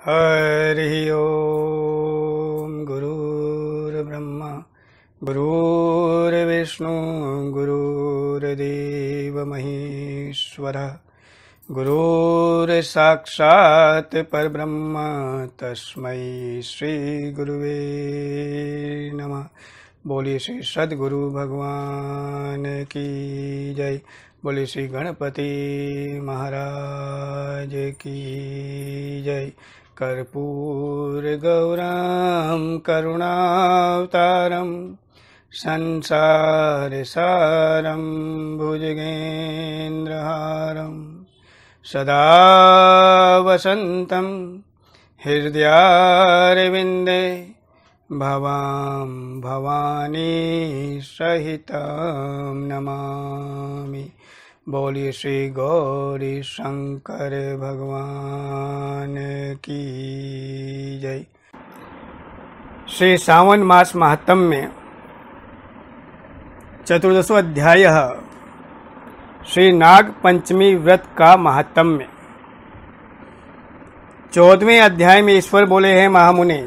हरि ओम। गुरुर्ब्रह्मा गुरुर्विष्णु गुरुर्देव महेश्वरः गुरुर्साक्षात् परब्रह्म तस्मै श्री गुरुवे नमः। बोलिए श्री सद्गुरु भगवान की जय। बोलिए श्री गणपति महाराज की जय। कर्पूर गौरम करुणावतारम संसार सारम भुजगेन्द्रहारम सदा वसन्तं हृदयारविन्दे भवां भवानी सहितं नमामि। बोलिए श्री गौरी शंकर भगवान की जय। श्री सावन मास महात्म्य में चतुर्दशो अध्याय श्री नाग पंचमी व्रत का महात्म्य। 14वें अध्याय में ईश्वर बोले हैं महामुने,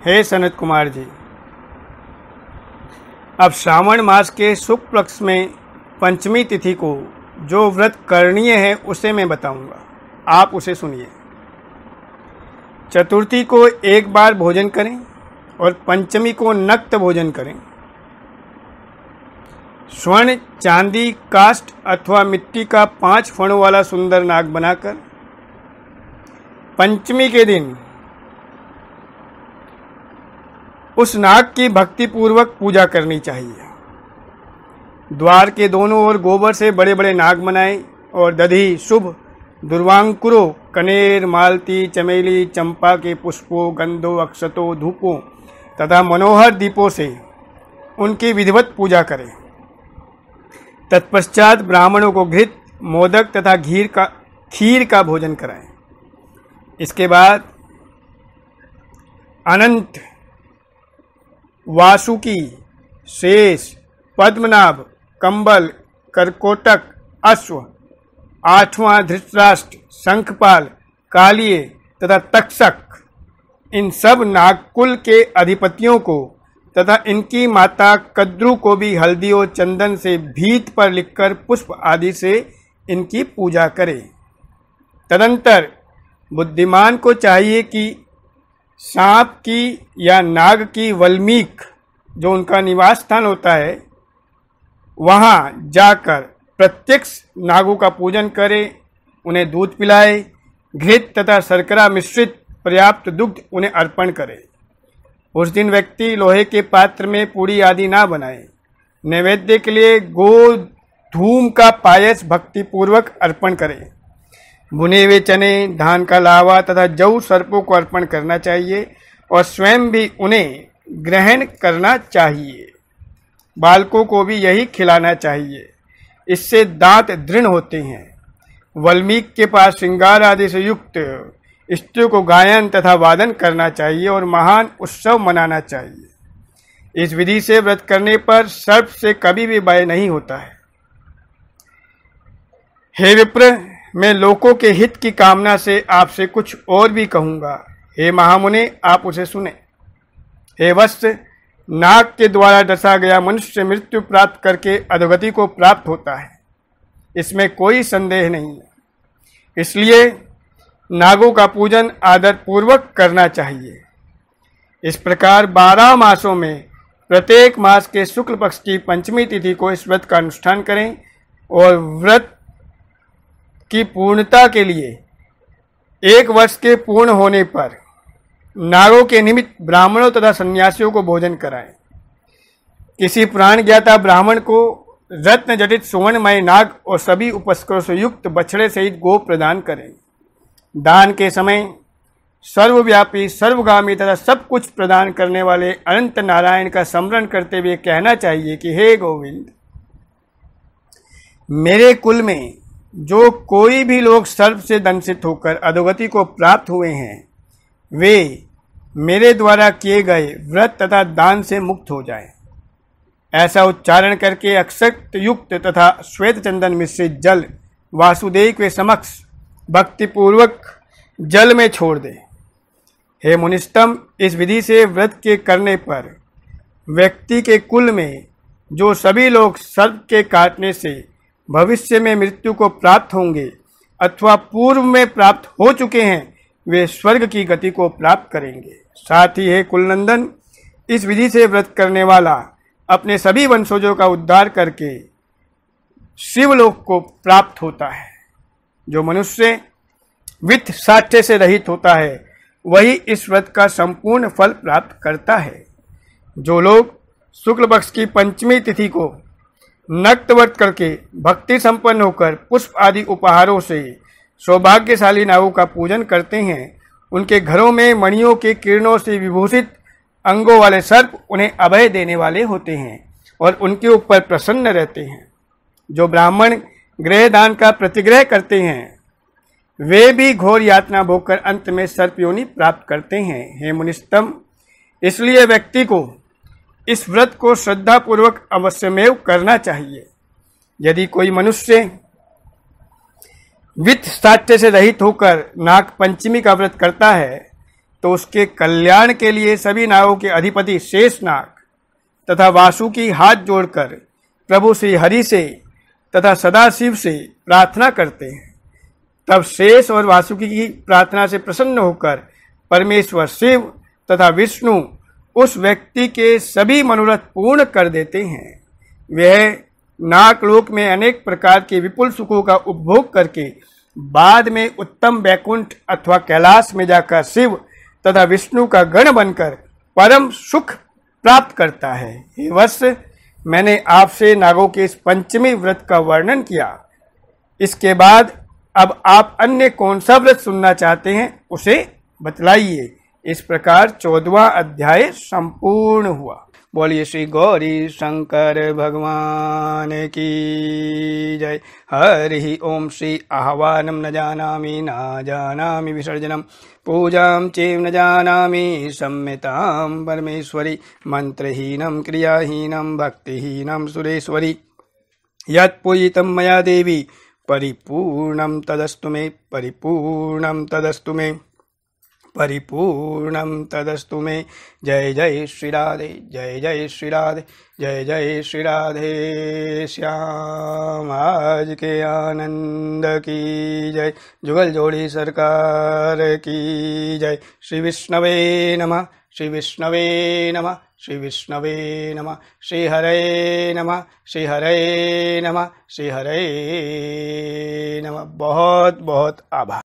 हे सनत कुमार जी, अब श्रावण मास के शुक्ल पक्ष में पंचमी तिथि को जो व्रत करणीय है उसे मैं बताऊंगा, आप उसे सुनिए। चतुर्थी को एक बार भोजन करें और पंचमी को नक्त भोजन करें। स्वर्ण, चांदी, काष्ठ अथवा मिट्टी का 5 फणों वाला सुंदर नाग बनाकर पंचमी के दिन उस नाग की भक्ति पूर्वक पूजा करनी चाहिए। द्वार के दोनों ओर गोबर से बड़े बड़े नाग बनाएं और दधि, शुभ, दुर्वांकुरों, कनेर, मालती, चमेली, चंपा के पुष्पों, गंधों, अक्षतों, धूपों तथा मनोहर दीपों से उनकी विधिवत पूजा करें। तत्पश्चात ब्राह्मणों को घृत, मोदक तथा खीर का भोजन कराएं। इसके बाद अनंत, वासुकी, शेष, पद्मनाभ, कंबल, करकोटक, अश्व, 8वां धृतराष्ट्र, शंखपाल, कालिये तथा तक्षक, इन सब नागकुल के अधिपतियों को तथा इनकी माता कद्रु को भी हल्दी और चंदन से भीत पर लिखकर पुष्प आदि से इनकी पूजा करें। तदंतर बुद्धिमान को चाहिए कि सांप की या नाग की वल्मीक, जो उनका निवास स्थान होता है, वहां जाकर प्रत्यक्ष नागों का पूजन करे, उन्हें दूध पिलाए, घृत तथा शर्करा मिश्रित पर्याप्त दुग्ध उन्हें अर्पण करे। उस दिन व्यक्ति लोहे के पात्र में पूरी आदि ना बनाए। नैवेद्य के लिए गो धूम का पायस भक्ति पूर्वक अर्पण करे। भुने हुए चने, धान का लावा तथा जौ सर्पों को अर्पण करना चाहिए और स्वयं भी उन्हें ग्रहण करना चाहिए। बालकों को भी यही खिलाना चाहिए, इससे दांत दृढ़ होते हैं। वल्मीक के पास श्रृंगार आदि से युक्त स्त्रियों को गायन तथा वादन करना चाहिए और महान उत्सव मनाना चाहिए। इस विधि से व्रत करने पर सर्प से कभी भी भय नहीं होता है। हे विप्र, मैं लोकों के हित की कामना से आपसे कुछ और भी कहूंगा। हे महामुने, आप उसे सुने। हे वत्स, नाग के द्वारा डसा गया मनुष्य मृत्यु प्राप्त करके अधोगति को प्राप्त होता है, इसमें कोई संदेह नहीं है। इसलिए नागों का पूजन आदर पूर्वक करना चाहिए। इस प्रकार 12 मासों में प्रत्येक मास के शुक्ल पक्ष की पंचमी तिथि को इस व्रत का अनुष्ठान करें और व्रत की पूर्णता के लिए 1 वर्ष के पूर्ण होने पर नागों के निमित्त ब्राह्मणों तथा सन्यासियों को भोजन कराएं। किसी प्राण ज्ञाता ब्राह्मण को रत्न जटित सुवर्णमय नाग और सभी उपस्करों से युक्त बछड़े सहित गो प्रदान करें। दान के समय सर्वव्यापी, सर्वगामी तथा सब कुछ प्रदान करने वाले अनंत नारायण का स्मरण करते हुए कहना चाहिए कि हे गोविंद, मेरे कुल में जो कोई भी लोग सर्प से दंशित होकर अधोगति को प्राप्त हुए हैं, वे मेरे द्वारा किए गए व्रत तथा दान से मुक्त हो जाएं। ऐसा उच्चारण करके अक्षत युक्त तथा श्वेत चंदन मिश्रित जल वासुदेव के समक्ष भक्तिपूर्वक जल में छोड़ दे। हे मुनिस्तम, इस विधि से व्रत के करने पर व्यक्ति के कुल में जो सभी लोग सर्प के काटने से भविष्य में मृत्यु को प्राप्त होंगे अथवा पूर्व में प्राप्त हो चुके हैं, वे स्वर्ग की गति को प्राप्त करेंगे। साथ ही हे कुलनंदन, इस विधि से व्रत करने वाला अपने सभी वंशजों का उद्धार करके शिवलोक को प्राप्त होता है। जो मनुष्य वित्त साठ्य से रहित होता है वही इस व्रत का संपूर्ण फल प्राप्त करता है। जो लोग शुक्ल पक्ष की पंचमी तिथि को नक्त व्रत करके भक्ति संपन्न होकर पुष्प आदि उपहारों से सौभाग्यशाली नागों का पूजन करते हैं, उनके घरों में मणियों के किरणों से विभूषित अंगों वाले सर्प उन्हें अभय देने वाले होते हैं और उनके ऊपर प्रसन्न रहते हैं। जो ब्राह्मण गृह दान का प्रतिग्रह करते हैं वे भी घोर यातना भोगकर अंत में सर्प योनि प्राप्त करते हैं। हे मुनिस्तम, इसलिए व्यक्ति को इस व्रत को श्रद्धापूर्वक अवश्यमेव करना चाहिए। यदि कोई मनुष्य वित्त साठ्य से रहित होकर नाग पंचमी का व्रत करता है तो उसके कल्याण के लिए सभी नागों के अधिपति शेष नाग तथा वासुकी हाथ जोड़कर प्रभु श्री हरि से तथा सदाशिव से प्रार्थना करते हैं। तब शेष और वासुकी की प्रार्थना से प्रसन्न होकर परमेश्वर शिव तथा विष्णु उस व्यक्ति के सभी मनोरथ पूर्ण कर देते हैं। वह नागलोक में अनेक प्रकार के विपुल सुखों का उपभोग करके बाद में उत्तम वैकुंठ अथवा कैलाश में जाकर शिव तथा विष्णु का गण बनकर परम सुख प्राप्त करता है। हे वत्स, मैंने आपसे नागों के इस पंचमी व्रत का वर्णन किया। इसके बाद अब आप अन्य कौन सा व्रत सुनना चाहते हैं उसे बतलाइए। इस प्रकार 14वां अध्याय संपूर्ण हुआ। बोलिए श्री गौरी शंकर भगवान की जय। हरि ओम। श्री आह्वानम न जानामि विसर्जनम पूजां चैव न जानामि सम्यतां परमेश्वरी मंत्रहीनं क्रियाहीनं भक्तिहीनं सुरेश्वरी यत्पूजितं मया देवी परिपूर्णं तदस्तु मे परिपूर्णं तदस्तु मे परिपूर्णं तदस्तु मे। जय जय श्री राधे, जय जय श्री राधे, जय जय श्री राधे श्याम। आज के आनंद की जय। जुगल जोड़ी सरकार की जय। श्री विष्णवे नमः, श्री विष्णवे नमः, श्री विष्णवे नमः। श्री हरे नमः, श्री हरे नमः, श्री हरे नमः। बहुत बहुत आभार।